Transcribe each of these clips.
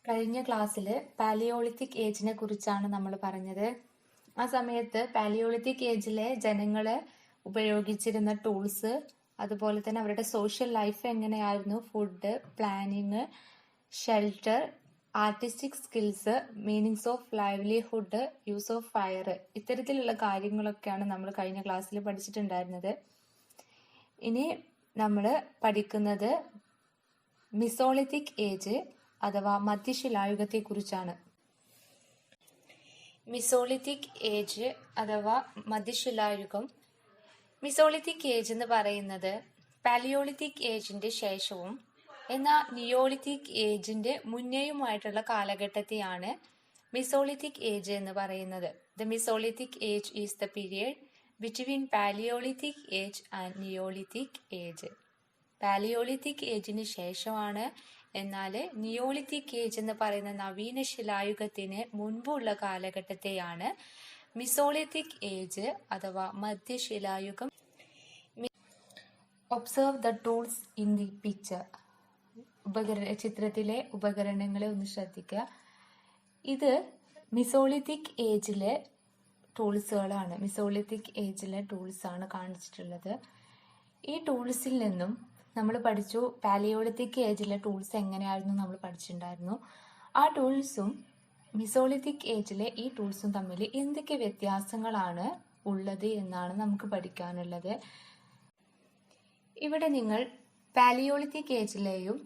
കഴിഞ്ഞ ക്ലാസ്സിൽ പാലിയോളിത്തിക് ഏജിനെ കുറിച്ചാണ് നമ്മൾ പറഞ്ഞത്. ആ സമയത്ത് പാലിയോളിത്തിക് ഏജിലെ ജനങ്ങൾ ഉപയോഗിച്ചിരുന്ന ടൂൾസ്, അതുപോലെ തന്നെ അവരുടെ സോഷ്യൽ ലൈഫ് എങ്ങനെയായിരുന്നു, food, planning, shelter, artistic skills, meanings of livelihood, use of fire, ഇത്തരത്തിലുള്ള കാര്യങ്ങളൊക്കെയാണ് നമ്മൾ കഴിഞ്ഞ ക്ലാസ്സിൽ പഠിച്ചിട്ടുണ്ടായിരുന്നത്. ഇനി നമ്മൾ പഠിക്കുന്നത് മിസോളിത്തിക് ഏജ് അഥവാ മധ്യശിലായുഗത്തെ കുറിച്ചാണ്. മിസോളിത്തിക് ഏജ് അഥവാ മധ്യശിലായുഗം. മിസോളിത്തിക് ഏജ് എന്ന് പറയുന്നത് പാലിയോളിത്തിക് ഏജിന്റെ ശേഷവും എന്നാൽ നിയോളിത്തിക് ഏജിന്റെ മുന്നേയുമായിട്ടുള്ള കാലഘട്ടത്തെയാണ് മിസോളിത്തിക് ഏജ് എന്ന് പറയുന്നത്. The Mesolithic age is the period between Palaeolithic age and Neolithic age. Palaeolithic ഏജിന് ശേഷമാണ്, എന്നാൽ നിയോളിത്തിക് ഏജ് എന്ന് പറയുന്ന നവീന ശിലായുഗത്തിന് മുൻപുള്ള കാലഘട്ടത്തെയാണ് മിസോളിത്തിക് ഏജ് അഥവാ മധ്യശിലായുഗം. Observe the tools in the picture. ചിത്രത്തിലെ ഉപകരണങ്ങളെ ഒന്ന് ശ്രദ്ധിക്കുക. ഇത് മിസോളിത്തിക് ഏജിലെ ടൂൾസുകളാണ്. മിസോളിത്തിക് ഏജിലെ ടൂൾസ് ആണ് കാണിച്ചിട്ടുള്ളത്. ഈ ടൂൾസിൽ നിന്നും നമ്മൾ പഠിച്ചു പാലിയോളിത്തിക് ഏജിലെ ടൂൾസ് എങ്ങനെയായിരുന്നു നമ്മൾ പഠിച്ചിട്ടുണ്ടായിരുന്നു. ആ ടൂൾസും മിസോളിത്തിക് ഏജിലെ ഈ ടൂൾസും തമ്മിൽ എന്തൊക്കെ വ്യത്യാസങ്ങളാണ് ഉള്ളത് എന്നാണ് നമുക്ക് പഠിക്കാനുള്ളത്. ഇവിടെ നിങ്ങൾ പാലിയോളിത്തിക് ഏജിലെയും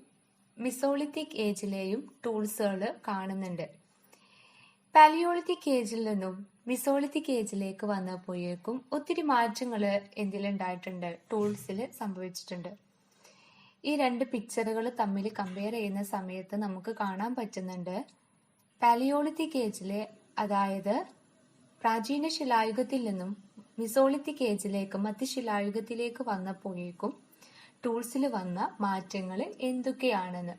മിസോളിത്തിക് ഏജിലെയും ടൂൾസുകൾ കാണുന്നുണ്ട്. പാലിയോളിത്തിക് ഏജിൽ നിന്നും മിസോളിത്തിക് ഏജിലേക്ക് വന്നപ്പോഴേക്കും ഒത്തിരി മാറ്റങ്ങൾ എന്തിലുണ്ടായിട്ടുണ്ട്, ടൂൾസിൽ സംഭവിച്ചിട്ടുണ്ട്. ഈ രണ്ട് പിക്ചറുകൾ തമ്മിൽ കമ്പയർ ചെയ്യുന്ന സമയത്ത് നമുക്ക് കാണാൻ പറ്റുന്നുണ്ട്, പാലിയോളിത്തിക് ഏജിലെ, അതായത് പ്രാചീന ശിലായുഗത്തിൽ നിന്നും മിസോളിത്തിക് ഏജിലേക്ക് മധ്യശിലായുഗത്തിലേക്ക് വന്നപ്പോഴേക്കും ടൂൾസിൽ വന്ന മാറ്റങ്ങൾ എന്തൊക്കെയാണെന്ന്.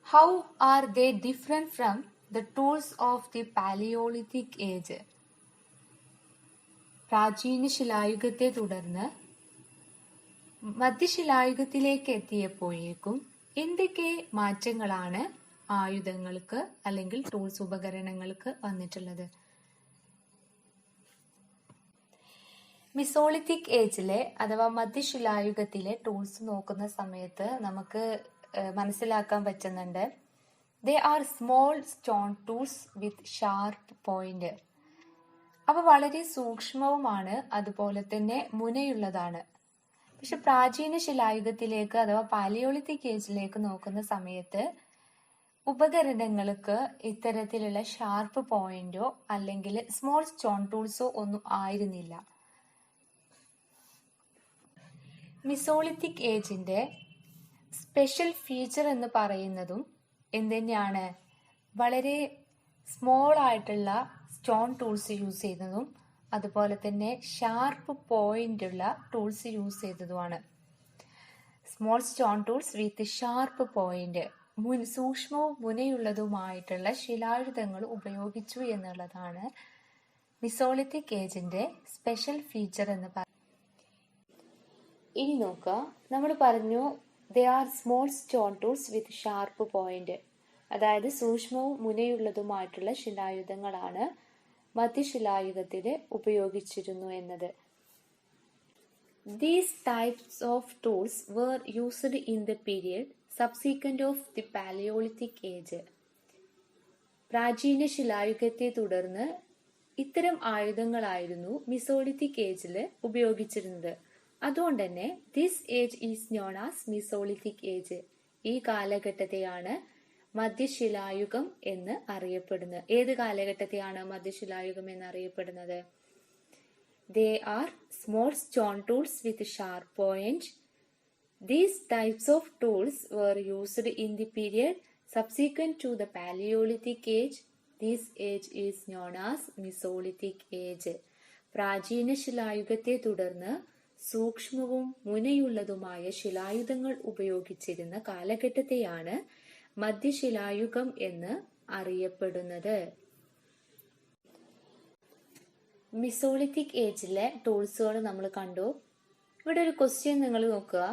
How are they different from the tools of the Palaeolithic age? പ്രാചീന ശിലായുഗത്തെ തുടർന്ന് മധ്യശിലായുഗത്തിലേക്ക് എത്തിയപ്പോഴേക്കും എന്തൊക്കെ മാറ്റങ്ങളാണ് ആയുധങ്ങൾക്ക് അല്ലെങ്കിൽ ടൂൾസ് ഉപകരണങ്ങൾക്ക് വന്നിട്ടുള്ളത്? മിസോളിത്തിക് ഏജിലെ അഥവാ മധ്യശിലായുഗത്തിലെ ടൂൾസ് നോക്കുന്ന സമയത്ത് നമുക്ക് മനസ്സിലാക്കാൻ പറ്റുന്നുണ്ട്, ദേ are small stone tools with sharp point. അവ വളരെ സൂക്ഷ്മവുമാണ്, അതുപോലെ തന്നെ മുനയുള്ളതാണ്. പക്ഷെ പ്രാചീന ശിലായുഗത്തിലേക്ക് അഥവാ പാലിയോളിത്തിക് ഏജിലേക്ക് നോക്കുന്ന സമയത്ത് ഉപകരണങ്ങൾക്ക് ഇത്തരത്തിലുള്ള ഷാർപ്പ് പോയിന്റോ അല്ലെങ്കിൽ സ്മോൾ സ്റ്റോൺ ടൂൾസോ ഒന്നും ആയിരുന്നില്ല. മിസോളിത്തിക് ഏജിന്റെ സ്പെഷ്യൽ ഫീച്ചർ എന്ന് പറയുന്നതും എന്തുതന്നെയാണ്, വളരെ സ്മോൾ ആയിട്ടുള്ള സ്റ്റോൺ ടൂൾസ് യൂസ് ചെയ്യുന്നതും അതുപോലെ തന്നെ ഷാർപ്പ് പോയിന്റ് ഉള്ള ടൂൾസ് യൂസ് ചെയ്തതുമാണ്. Small stone tools with sharp point, സൂക്ഷ്മവും മുനയുള്ളതുമായിട്ടുള്ള ശിലായുധങ്ങൾ ഉപയോഗിച്ചു എന്നുള്ളതാണ് മിസോളിത്തിക് ഏജിന്റെ സ്പെഷ്യൽ ഫീച്ചർ എന്ന് പറയുന്നത്. ഇനി നോക്കുക, നമ്മൾ പറഞ്ഞു ദേ are small stone tools with sharp point, അതായത് സൂക്ഷ്മവും മുനയുള്ളതുമായിട്ടുള്ള ശിലായുധങ്ങളാണ് മധ്യശിലായുഗത്തിൽ ഉപയോഗിച്ചിരുന്നു എന്നത്. These types of tools were used in the period subsequent of the Paleolithic age. പ്രാചീന ശിലായുഗത്തെ തുടർന്ന് ഇത്തരം ആയുധങ്ങളായിരുന്നു മിസോളിത്തിക് ഏജിൽ ഉപയോഗിച്ചിരുന്നത്. അതുകൊണ്ട് തന്നെ this age is known as Mesolithic age. ഈ കാലഘട്ടത്തെയാണ് മധ്യശിലായുഗം എന്ന് അറിയപ്പെടുന്നത്. ഏത് കാലഘട്ടത്തെയാണ് മധ്യശിലായുഗം എന്ന് അറിയപ്പെടുന്നത്? They are small stone tools with sharp point. These types of tools were used in the period subsequent to the Palaeolithic age. This age is known as Mesolithic age. പ്രാചീന ശിലായുഗത്തെ തുടർന്ന് സൂക്ഷ്മവും മുനയുള്ളതുമായ ശിലായുധങ്ങൾ ഉപയോഗിച്ചിരുന്ന കാലഘട്ടത്തെയാണ് മധ്യശിലായുഗം എന്ന് അറിയപ്പെടുന്നത്. മിസോളിത്തിക് ഏജിലെ ടൂൾസുകൾ നമ്മൾ കണ്ടു. ഇവിടെ ഒരു ക്വസ്റ്റ്യൻ നിങ്ങൾ നോക്കുക.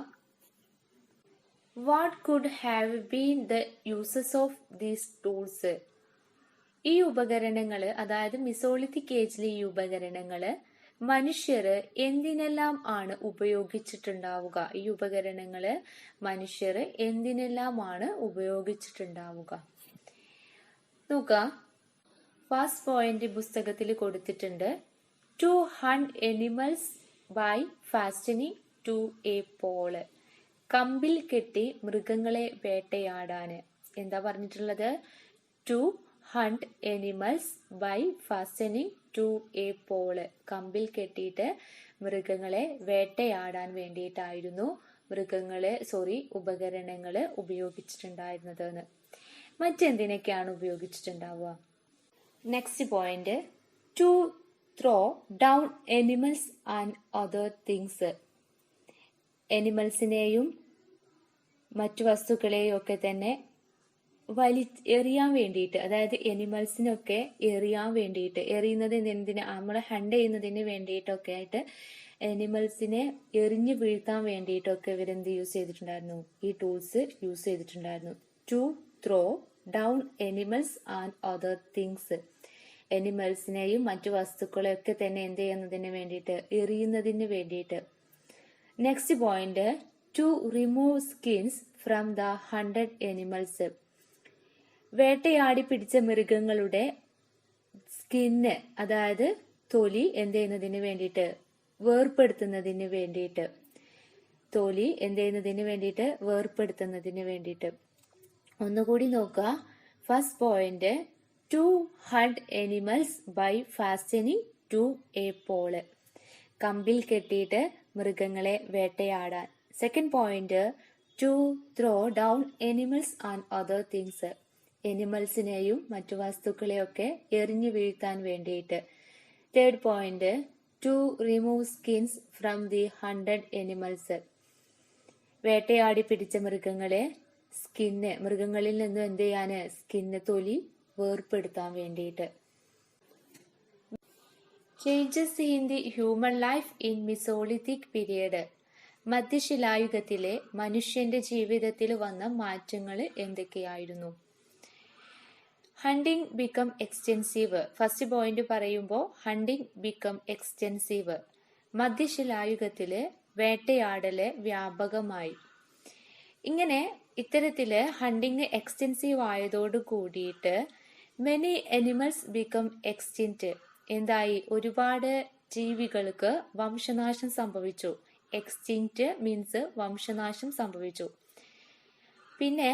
What could have been the uses of these tools? ഈ ഉപകരണങ്ങള്, അതായത് മിസോളിത്തിക് ഏജിലെ ഈ ഉപകരണങ്ങള് മനുഷ്യർ എന്തിനെല്ലാം ആണ് ഉപയോഗിച്ചിട്ടുണ്ടാവുക? ഈ ഉപകരണങ്ങള് മനുഷ്യർ എന്തിനെല്ലാമാണ് ഉപയോഗിച്ചിട്ടുണ്ടാവുക? നോക്കുക, ഫസ്റ്റ് പോയിന്റ് പുസ്തകത്തിൽ കൊടുത്തിട്ടുണ്ട്. To hunt animals by fastening to a pole. കമ്പിൽ കെട്ടി മൃഗങ്ങളെ വേട്ടയാടാന്. എന്താ പറഞ്ഞിട്ടുള്ളത്? To hunt animals by fastening to a pole. കമ്പിൽ കെട്ടിയിട്ട് മൃഗങ്ങളെ വേട്ടയാടാൻ വേണ്ടിയിട്ടായിരുന്നു ഉപകരണങ്ങള് ഉപയോഗിച്ചിട്ടുണ്ടായിരുന്നത്. മറ്റെന്തിനൊക്കെയാണ് ഉപയോഗിച്ചിട്ടുണ്ടാവുക? Next point, to throw down animals and other things. എനിമൽസിനെയും മറ്റു വസ്തുക്കളെയും ഒക്കെ തന്നെ എറിയാൻ വേണ്ടിയിട്ട്, അതായത് എനിമൽസിനൊക്കെ എറിയാൻ വേണ്ടിയിട്ട്, എറിയുന്നത് എന്തിനാ? നമ്മളെ ഹണ്ട് ചെയ്യുന്നതിന് വേണ്ടിയിട്ടൊക്കെ ആയിട്ട് എനിമൽസിനെ എറിഞ്ഞു വീഴ്ത്താൻ വേണ്ടിയിട്ടൊക്കെ ഇവരെന്ത് യൂസ് ചെയ്തിട്ടുണ്ടായിരുന്നു? ഈ ടൂൾസ് യൂസ് ചെയ്തിട്ടുണ്ടായിരുന്നു. To throw down animals and other things. എനിമൽസിനെയും മറ്റു വസ്തുക്കളെയൊക്കെ തന്നെ എന്ത് ചെയ്യുന്നതിന് വേണ്ടിയിട്ട്? എറിയുന്നതിന് വേണ്ടിയിട്ട്. Next point, to remove skins from the hunted animals. വേട്ടയാടി പിടിച്ച മൃഗങ്ങളുടെ സ്കിന്ന്, അതായത് തൊലി എന്ത് ചെയ്യുന്നതിന് വേണ്ടിയിട്ട്? വേർപ്പെടുത്തുന്നതിന് വേണ്ടിയിട്ട്. തൊലി എന്ത് ചെയ്യുന്നതിന് വേണ്ടിയിട്ട്? വേർപ്പെടുത്തുന്നതിന് വേണ്ടിയിട്ട്. ഒന്നുകൂടി നോക്കുക. First point, to hunt animals by fastening to a pole. കമ്പിൽ കെട്ടിയിട്ട് മൃഗങ്ങളെ വേട്ടയാടാൻ. Second point, to throw down animals and other things. എനിമൽസിനെയും മറ്റു വസ്തുക്കളെയൊക്കെ എറിഞ്ഞു വീഴ്ത്താൻ വേണ്ടിയിട്ട്. Third point, to remove skins from the hunted animals. വേട്ടയാടി പിടിച്ച മൃഗങ്ങളിൽ നിന്നും എന്ത് ചെയ്യാന്? സ്കിന്ന്, തൊലി വേർപ്പെടുത്താൻ വേണ്ടിയിട്ട്. Changes in the human life in Mesolithic period. മധ്യശിലായുഗത്തിലെ മനുഷ്യന്റെ ജീവിതത്തിൽ വന്ന മാറ്റങ്ങൾ എന്തൊക്കെയായിരുന്നു? Hunting become extensive. First point പറയുമ്പോൾ ഹണ്ടിങ് ബിക്കം എക്സ്റ്റെൻസീവ്. മധ്യശിലായുഗത്തില് വേട്ടയാടല് വ്യാപകമായി. ഇങ്ങനെ ഇത്തരത്തില് ഹണ്ടിങ് എക്സ്റ്റെൻസീവ് ആയതോട് കൂടിയിട്ട് മെനി എനിമൽസ് ബിക്കം എക്സ്റ്റിൻറ്റ്. എന്തായി? ഒരുപാട് ജീവികൾക്ക് വംശനാശം സംഭവിച്ചു. എക്സ്റ്റിൻറ്റ് മീൻസ് വംശനാശം സംഭവിച്ചു. പിന്നെ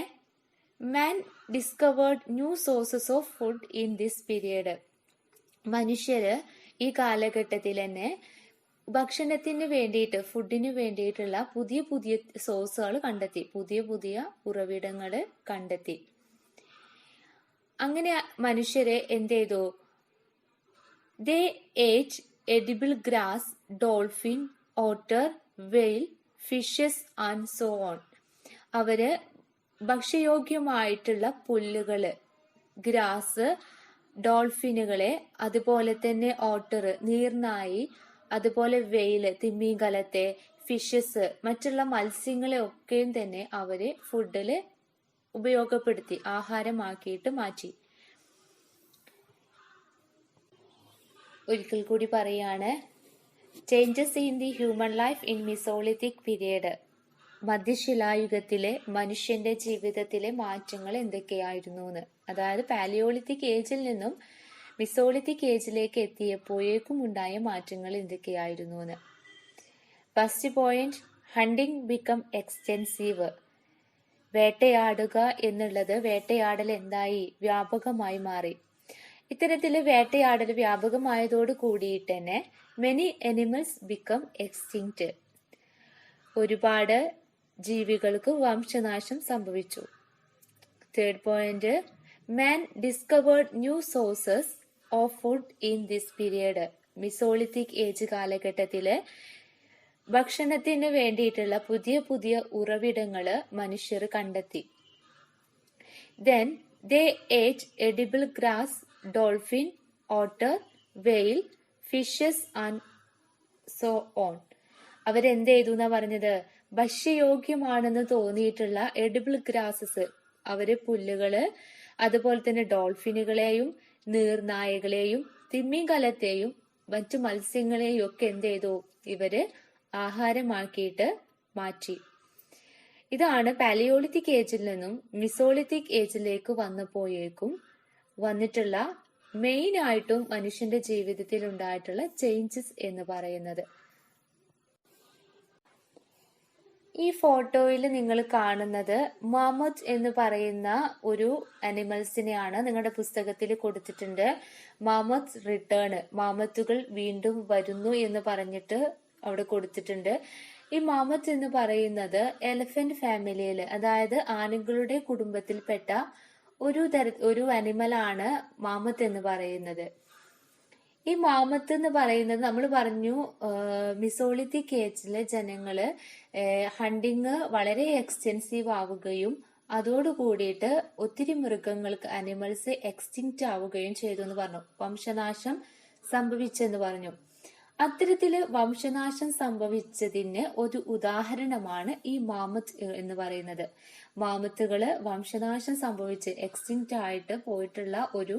man discovered new sources of food in this period. മനുഷ്യര് ഈ കാലഘട്ടത്തിൽ തന്നെ ഭക്ഷണത്തിന് വേണ്ടിയിട്ട്, ഫുഡിന് വേണ്ടിയിട്ടുള്ള പുതിയ പുതിയ സോഴ്സുകൾ കണ്ടെത്തി, പുതിയ പുതിയ ഉറവിടങ്ങൾ കണ്ടെത്തി. അങ്ങനെ മനുഷ്യരെ എന്ത് ചെയ്തു? ദേ ഏറ്റ് എഡിബിൾ ഗ്രാസ്, ഡോൾഫിൻ, ഓട്ടർ, വെയിൽ, ഫിഷസ് ആൻഡ് സോ ഓൺ. അവര് ഭക്ഷ്യയോഗ്യമായിട്ടുള്ള പുല്ലുകള്, ഗ്രാസ്, ഡോൾഫിനുകളെ, അതുപോലെ തന്നെ ഓട്ടർ, നീർനായി, അതുപോലെ വെയില്, തിമിംഗലത്തെ, ഫിഷസ്, മറ്റുള്ള മത്സ്യങ്ങളെ ഒക്കെയും തന്നെ അവര് ഫുഡില് ഉപയോഗപ്പെടുത്തി, ആഹാരമാക്കിയിട്ട് മാറ്റി. ഒരിക്കൽ കൂടി പറയാണ്, changes in the human life in Mesolithic period. മധ്യശിലായുഗത്തിലെ മനുഷ്യന്റെ ജീവിതത്തിലെ മാറ്റങ്ങൾ എന്തൊക്കെയായിരുന്നു എന്ന്. അതായത് പാലിയോളിത്തിക് ഏജിൽ നിന്നും മിസോളിത്തിക് ഏജിലേക്ക് എത്തിയപ്പോഴേക്കും ഉണ്ടായ മാറ്റങ്ങൾ എന്തൊക്കെയായിരുന്നു എന്ന്. First point, hunting become extensive. വേട്ടയാടുക എന്നുള്ളത്, വേട്ടയാടൽ എന്തായി? വ്യാപകമായി മാറി. ഇത്തരത്തില് വേട്ടയാടൽ വ്യാപകമായതോട് കൂടിയിട്ട് തന്നെ മെനി എനിമൽസ് ബിക്കം എക്സ്റ്റിങ്ക്റ്റ്. ഒരുപാട് ജീവികൾക്ക് വംശനാശം സംഭവിച്ചു. Third point, man discovered new sources of food in this period. Mesolithic age കാലഘട്ടത്തില് ഭക്ഷണത്തിന് വേണ്ടിയിട്ടുള്ള പുതിയ പുതിയ ഉറവിടങ്ങള് മനുഷ്യർ കണ്ടെത്തി. ദെൻ ദേ ഏറ്റ് എഡിബിൾ ഗ്രാസ്, ഡോൾഫിൻ, ഓട്ടർ, വെയിൽ, ഫിഷസ് ആൻഡ് സോ ഓൺ. അവരെന്ത് ചെയ്തു എന്നാ പറഞ്ഞത്? ഭക്ഷ്യയോഗ്യമാണെന്ന് തോന്നിയിട്ടുള്ള എഡിബിൾ ഗ്രാസസ്, അവര് പുല്ലുകള്, അതുപോലെ തന്നെ ഡോൾഫിനുകളെയും നീർനായകളെയും തിമിംഗലത്തെയും മറ്റു മത്സ്യങ്ങളെയും ഒക്കെ എന്ത് ചെയ്തു? ഇവര് ആഹാരമാക്കിയിട്ട് മാറ്റി. ഇതാണ് പാലിയോളിത്തിക് ഏജിൽ നിന്നും മിസോളിത്തിക് ഏജിലേക്ക് വന്നപ്പോഴേക്കും വന്നിട്ടുള്ള മെയിൻ ആയിട്ടും മനുഷ്യന്റെ ജീവിതത്തിൽ ഉണ്ടായിട്ടുള്ള ചേഞ്ചസ് എന്ന് പറയുന്നത്. ഈ ഫോട്ടോയിൽ നിങ്ങൾ കാണുന്നത് മാമത്ത് എന്ന് പറയുന്ന ഒരു അനിമൽസിനെയാണ്. നിങ്ങളുടെ പുസ്തകത്തിൽ കൊടുത്തിട്ടുണ്ട് മാമത്ത് റിട്ടേൺ, മാമത്തുകൾ വീണ്ടും വരുന്നു എന്ന് പറഞ്ഞിട്ട് അവിടെ കൊടുത്തിട്ടുണ്ട്. ഈ മാമത്ത് എന്ന് പറയുന്നത് എലഫന്റ് ഫാമിലിയിൽ, അതായത് ആനകളുടെ കുടുംബത്തിൽപ്പെട്ട ഒരു അനിമലാണ് മാമത്ത് എന്ന് പറയുന്നത്. ഈ മാമത്ത് എന്ന് പറയുന്നത് നമ്മൾ പറഞ്ഞു മിസോളിത്തിക് ഏജിലെ ജനങ്ങള് ഹണ്ടിങ് വളരെ എക്സ്റ്റെൻസീവ് ആവുകയും അതോട് കൂടിയിട്ട് ഒത്തിരി മൃഗങ്ങൾക്ക് അനിമൽസ് എക്സ്റ്റിങ്ക്റ്റ് ആവുകയും ചെയ്തു എന്ന് പറഞ്ഞു, വംശനാശം സംഭവിച്ചെന്ന് പറഞ്ഞു. അത്തരത്തില് വംശനാശം സംഭവിച്ചതിന് ഒരു ഉദാഹരണമാണ് ഈ മാമത്ത് എന്ന് പറയുന്നത്. മാമത്തുകള് വംശനാശം സംഭവിച്ച് എക്സ്റ്റിങ്ക്റ്റ് ആയിട്ട് പോയിട്ടുള്ള ഒരു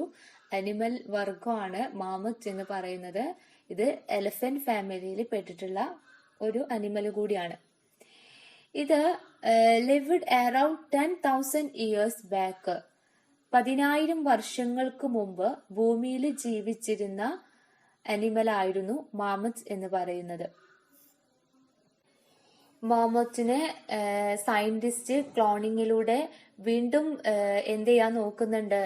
അനിമൽ വർഗമാണ് മാമത്ത് എന്ന് പറയുന്നത്. ഇത് എലഫന്റ് ഫാമിലിയിൽ പെട്ടിട്ടുള്ള ഒരു അനിമൽ കൂടിയാണ്. ഇത് ലിവ്ഡ് അറൌണ്ട് 10,000 ഇയേഴ്സ് ബാക്ക്, 10,000 വർഷങ്ങൾക്ക് മുമ്പ് ഭൂമിയിൽ ജീവിച്ചിരുന്ന അനിമൽ ആയിരുന്നു മാമത്ത് എന്ന് പറയുന്നത്. മാമത്തിനെ സയന്റിസ്റ്റ് ക്ലോണിങ്ങിലൂടെ വീണ്ടും എന്ത് ചെയ്യാൻ നോക്കുന്നുണ്ട്?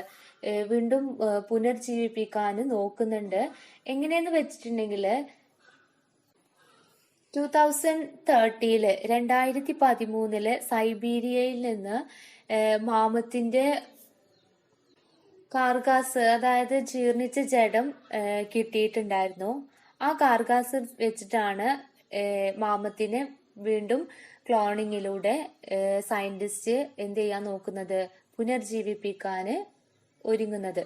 വീണ്ടും പുനർജീവിപ്പിക്കാൻ നോക്കുന്നുണ്ട്. എങ്ങനെയെന്ന് വെച്ചിട്ടുണ്ടെങ്കിൽ 2013 2013 സൈബീരിയയിൽ നിന്ന് മാമത്തിന്റെ കാർഗാസ്, അതായത് ജീർണിച്ച ജഡം കിട്ടിയിട്ടുണ്ടായിരുന്നു. ആ കാർഗാസ് വെച്ചിട്ടാണ് മാമത്തിനെ വീണ്ടും ക്ലോണിങ്ങിലൂടെ സയന്റിസ്റ്റ് എന്ത് ചെയ്യാൻ നോക്കുന്നത്? പുനർജീവിപ്പിക്കാന് ഒരുങ്ങുന്നത്.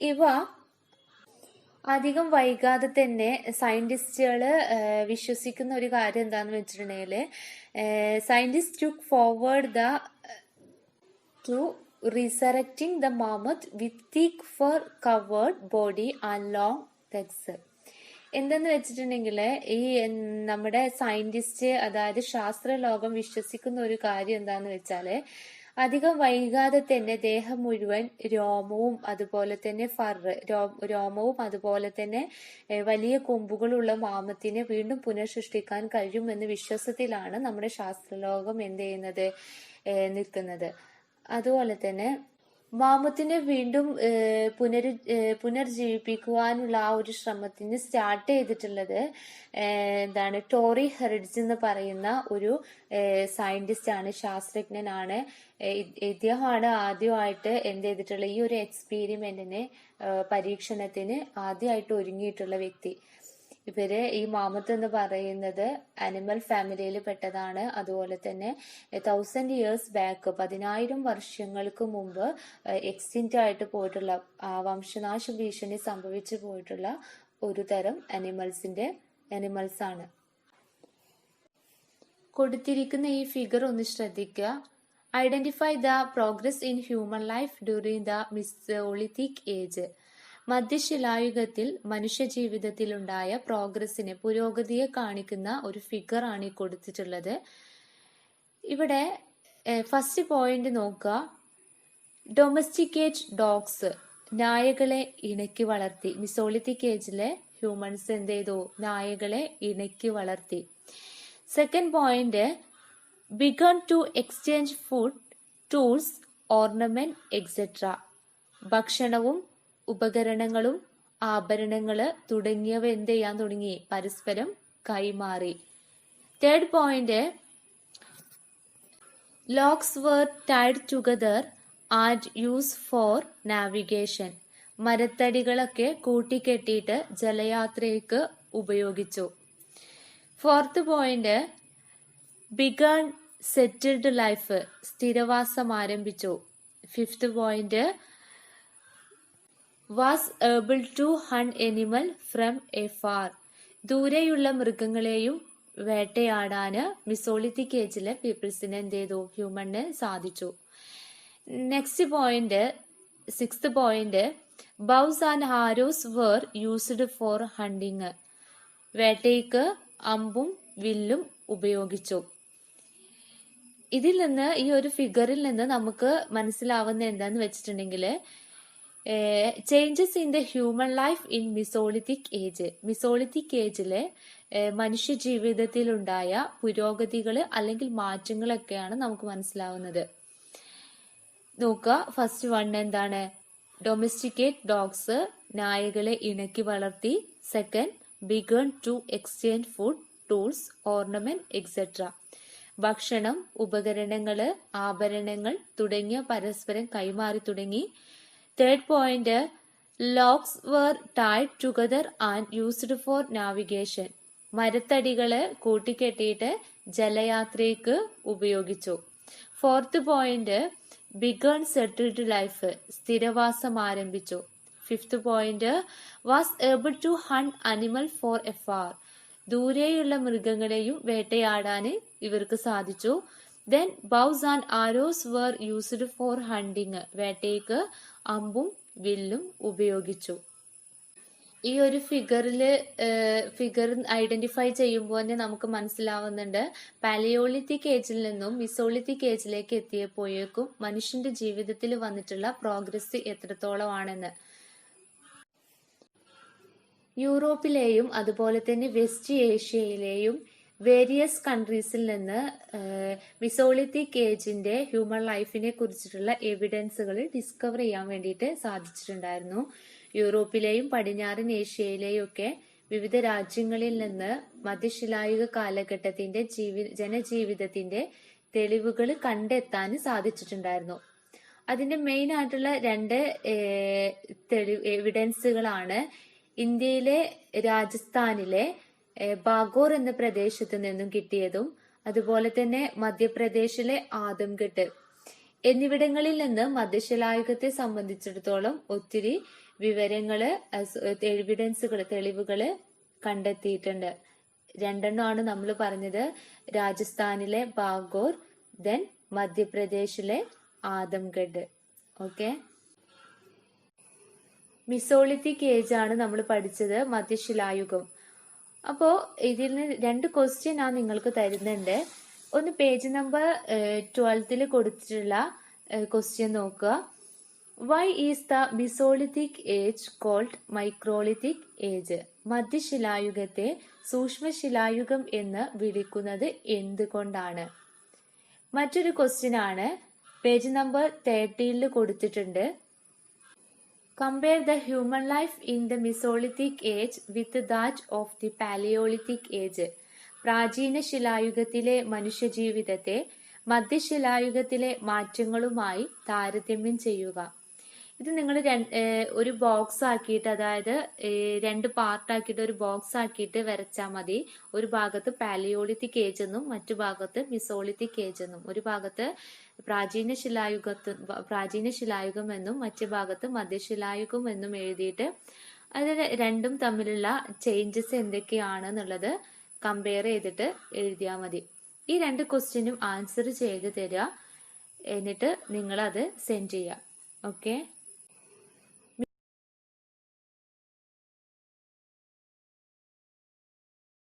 ഇവ അധികം വൈകാതെ തന്നെ സയന്റിസ്റ്റുകൾ വിശ്വസിക്കുന്ന ഒരു കാര്യം എന്താന്ന് വെച്ചിട്ടുണ്ടെങ്കിൽ, scientist took forward to resurrecting the mammoth with thick fur covered body and long legs. എന്തെന്ന് വെച്ചിട്ടുണ്ടെങ്കിൽ ഈ നമ്മുടെ സയന്റിസ്റ്റ്, അതായത് ശാസ്ത്ര ലോകം വിശ്വസിക്കുന്ന ഒരു കാര്യം എന്താന്ന് വെച്ചാല്, അധികം വൈകാതെ തന്നെ ദേഹം മുഴുവൻ രോമവും അതുപോലെ തന്നെ രോമവും അതുപോലെ തന്നെ വലിയ കൊമ്പുകളുള്ള മാമത്തിനെ വീണ്ടും പുനഃസൃഷ്ടിക്കാൻ കഴിയുമെന്ന വിശ്വാസത്തിലാണ് നമ്മുടെ ശാസ്ത്രലോകം എന്ത് ചെയ്യുന്നത്? നിൽക്കുന്നത്. അതുപോലെ തന്നെ മാമത്തിനെ വീണ്ടും പുനർജീവിപ്പിക്കുവാനുള്ള ആ ഒരു ശ്രമത്തിന് സ്റ്റാർട്ട് ചെയ്തിട്ടുള്ളത് എന്താണ്? ടോറി ഹെറിഡ്ജ് എന്ന് പറയുന്ന ഒരു സയന്റിസ്റ്റ് ആണ്, ശാസ്ത്രജ്ഞനാണ്. ഇദ്ദേഹമാണ് ആദ്യമായിട്ട് എന്ത് ചെയ്തിട്ടുള്ള ഈ ഒരു എക്സ്പെരിമെന്റിന്, പരീക്ഷണത്തിന് ആദ്യമായിട്ട് ഒരുങ്ങിയിട്ടുള്ള വ്യക്തി. ഇവര് ഈ മാമത്ത് എന്ന് പറയുന്നത് അനിമൽ ഫാമിലിയിൽ പെട്ടതാണ്. അതുപോലെ തന്നെ 1000 ഇയേഴ്സ് ബാക്ക്, 10,000 വർഷങ്ങൾക്ക് മുമ്പ് എക്സ്റ്റിൻറ്റ് ആയിട്ട് പോയിട്ടുള്ള, വംശനാശ ഭീഷണി സംഭവിച്ചു പോയിട്ടുള്ള ഒരു തരം അനിമൽസ് ആണ്. കൊടുത്തിരിക്കുന്ന ഈ ഫിഗർ ഒന്ന് ശ്രദ്ധിക്കുക. Identify the progress in human life during the Mesolithic age. മധ്യശിലായുഗത്തിൽ മനുഷ്യജീവിതത്തിലുണ്ടായ പ്രോഗ്രസിനെ, പുരോഗതിയെ കാണിക്കുന്ന ഒരു ഫിഗർ ആണ് ഈ കൊടുത്തിട്ടുള്ളത്. ഇവിടെ ഫസ്റ്റ് പോയിന്റ് നോക്കുക. ഡൊമസ്റ്റിക്കേറ്റ് ഡോഗ്സ്, നായകളെ ഇണക്കി വളർത്തി. മിസോളിത്തിക് ഏജിലെ ഹ്യൂമൻസ് എന്ത് ചെയ്തു? നായകളെ ഇണക്കി വളർത്തി. Second point, began to exchange food, tools, ornament etcetera. ഭക്ഷണവും ഉപകരണങ്ങളും ആഭരണങ്ങള് തുടങ്ങിയവ എന്ത് ചെയ്യാൻ തുടങ്ങി? പരസ്പരം കൈമാറി. Third point, logs were tied together and used for navigation. മരത്തടികളൊക്കെ കൂട്ടിക്കെട്ടിയിട്ട് ജലയാത്രയ്ക്ക് ഉപയോഗിച്ചു. Fourth point, began settled life, സ്ഥിരവാസം ആരംഭിച്ചു. Fifth point, was able to hunt animal from afar. ദൂരെയുള്ള മൃഗങ്ങളെയും വേട്ടയാടാന് മിസോളിത്തിക് ഏജിലെ പീപ്പിൾസിന് എന്ത് ചെയ്തു, ഹ്യൂമണിന് സാധിച്ചു. Next point, 6th point, bows and arrows were used for hunting. വേട്ടയ്ക്ക് അമ്പും വില്ലും ഉപയോഗിച്ചു. ഇതിൽ നിന്ന്, ഈ ഒരു ഫിഗറിൽ നിന്ന് നമുക്ക് മനസ്സിലാവുന്ന എന്താന്ന് വെച്ചിട്ടുണ്ടെങ്കിൽ, changes in the human life in Mesolithic age. Mesolithic ഏജിലെ മനുഷ്യ ജീവിതത്തിലുണ്ടായ പുരോഗതികൾ അല്ലെങ്കിൽ മാറ്റങ്ങളൊക്കെയാണ് നമുക്ക് മനസ്സിലാവുന്നത്. നോക്കുക, ഫസ്റ്റ് വൺ എന്താണ്? ഡൊമസ്റ്റിക്കേറ്റ് ഡോഗ്സ്, നായകളെ ഇണക്കി വളർത്തി. Second, began to exchange food, tools, ornament etcetera. ഭക്ഷണം, ഉപകരണങ്ങള്, ആഭരണങ്ങൾ തുടങ്ങിയ പരസ്പരം കൈമാറി തുടങ്ങി. Third point, logs were tied together and used for navigation. മരത്തടികള് കൂട്ടിക്കെട്ടിയിട്ട് ജലയാത്രയ്ക്ക് ഉപയോഗിച്ചു. Fourth point, began settled life, സ്ഥിരവാസം ആരംഭിച്ചു. Fifth point, was able to hunt animal for afar. ദൂരെയുള്ള മൃഗങ്ങളെയും വേട്ടയാടാന് ഇവർക്ക് സാധിച്ചു. Then bows and arrows were used for hunting. വേട്ടയ്ക്ക് അമ്പും വില്ലും ഉപയോഗിച്ചു. ഈ ഒരു ഫിഗർ ഐഡന്റിഫൈ ചെയ്യുമ്പോൾ തന്നെ നമുക്ക് മനസ്സിലാവുന്നുണ്ട്, പാലിയോളിത്തിക് ഏജിൽ നിന്നും മിസോളിത്തിക് ഏജിലേക്ക് എത്തിയപ്പോഴേക്കും മനുഷ്യന്റെ ജീവിതത്തിൽ വന്നിട്ടുള്ള പ്രോഗ്രസ് എത്രത്തോളമാണെന്ന്. യൂറോപ്പിലെയും അതുപോലെ തന്നെ വെസ്റ്റ് ഏഷ്യയിലെയും വേരിയസ് കൺട്രീസിൽ നിന്ന് മിസോളിത്തിക് ഏജിന്റെ ഹ്യൂമൻ ലൈഫിനെ കുറിച്ചിട്ടുള്ള എവിഡൻസുകൾ ഡിസ്കവർ ചെയ്യാൻ വേണ്ടിയിട്ട് സാധിച്ചിട്ടുണ്ടായിരുന്നു. യൂറോപ്പിലെയും പടിഞ്ഞാറൻ ഏഷ്യയിലെയും ഒക്കെ വിവിധ രാജ്യങ്ങളിൽ നിന്ന് മധ്യശിലായുഗ കാലഘട്ടത്തിന്റെ ജനജീവിതത്തിന്റെ തെളിവുകൾ കണ്ടെത്താൻ സാധിച്ചിട്ടുണ്ടായിരുന്നു. അതിന്റെ മെയിൻ ആയിട്ടുള്ള രണ്ട് എവിഡൻസുകളാണ് ഇന്ത്യയിലെ രാജസ്ഥാനിലെ ബാഗോർ എന്ന പ്രദേശത്ത് നിന്നും കിട്ടിയതും അതുപോലെ തന്നെ മധ്യപ്രദേശിലെ ആദംഘട്ട് എന്നിവിടങ്ങളിൽ നിന്ന് മധ്യശിലായുഗത്തെ സംബന്ധിച്ചിടത്തോളം ഒത്തിരി വിവരങ്ങള്, തെളിവുകള് കണ്ടെത്തിയിട്ടുണ്ട്. രണ്ടെണ്ണമാണ് നമ്മൾ പറഞ്ഞത്, രാജസ്ഥാനിലെ ബാഗോർ, ദെൻ മധ്യപ്രദേശിലെ ആദംഘട്ട്. ഓക്കെ, മിസോളിത്തിക് ഏജ് ആണ് നമ്മൾ പഠിച്ചത്, മധ്യശിലായുഗം. അപ്പോ ഇതിന് രണ്ട് ക്വസ്റ്റ്യൻ ഞാൻ നിങ്ങൾക്ക് തരുന്നുണ്ട്. ഒന്ന് പേജ് നമ്പർ 12 കൊടുത്തിട്ടുള്ള ക്വസ്റ്റ്യൻ നോക്കുക. Why is the Mesolithic age called microlithic age? മധ്യശിലായുഗത്തെ സൂക്ഷ്മശിലായുഗം എന്ന് വിളിക്കുന്നത് എന്തുകൊണ്ടാണ്? മറ്റൊരു ക്വസ്റ്റ്യൻ ആണ് പേജ് നമ്പർ 13 കൊടുത്തിട്ടുണ്ട്. Compare the human life in the Mesolithic age with that of the Paleolithic age. പ്രാചീന ശിലായുഗത്തിലെ മനുഷ്യജീവിതത്തെ മധ്യശിലായുഗത്തിലെ മാറ്റങ്ങളുമായി താരതമ്യം ചെയ്യുക. ഇത് നിങ്ങൾ ഒരു ബോക്സ് ആക്കിയിട്ട്, അതായത് രണ്ട് പാർട്ടാക്കിയിട്ട് ഒരു ബോക്സ് ആക്കിയിട്ട് വരച്ചാൽ മതി. ഒരു ഭാഗത്ത് പാലിയോളിത്തിക് ഏജ് എന്നും മറ്റു ഭാഗത്ത് മിസോളിത്തിക് ഏജ് എന്നും, ഒരു ഭാഗത്ത് പ്രാചീന ശിലായുഗം എന്നും മറ്റു ഭാഗത്ത് മധ്യശിലായുഗം എന്നും എഴുതിയിട്ട് അതിൽ രണ്ടും തമ്മിലുള്ള ചേഞ്ചസ് എന്തൊക്കെയാണെന്നുള്ളത് കമ്പയർ ചെയ്തിട്ട് എഴുതിയാൽ മതി. ഈ രണ്ട് ക്വസ്റ്റ്യനും ആൻസർ ചെയ്ത് തരിക, എന്നിട്ട് നിങ്ങൾ അത് സെൻഡ് ചെയ്യുക. ഓക്കെ.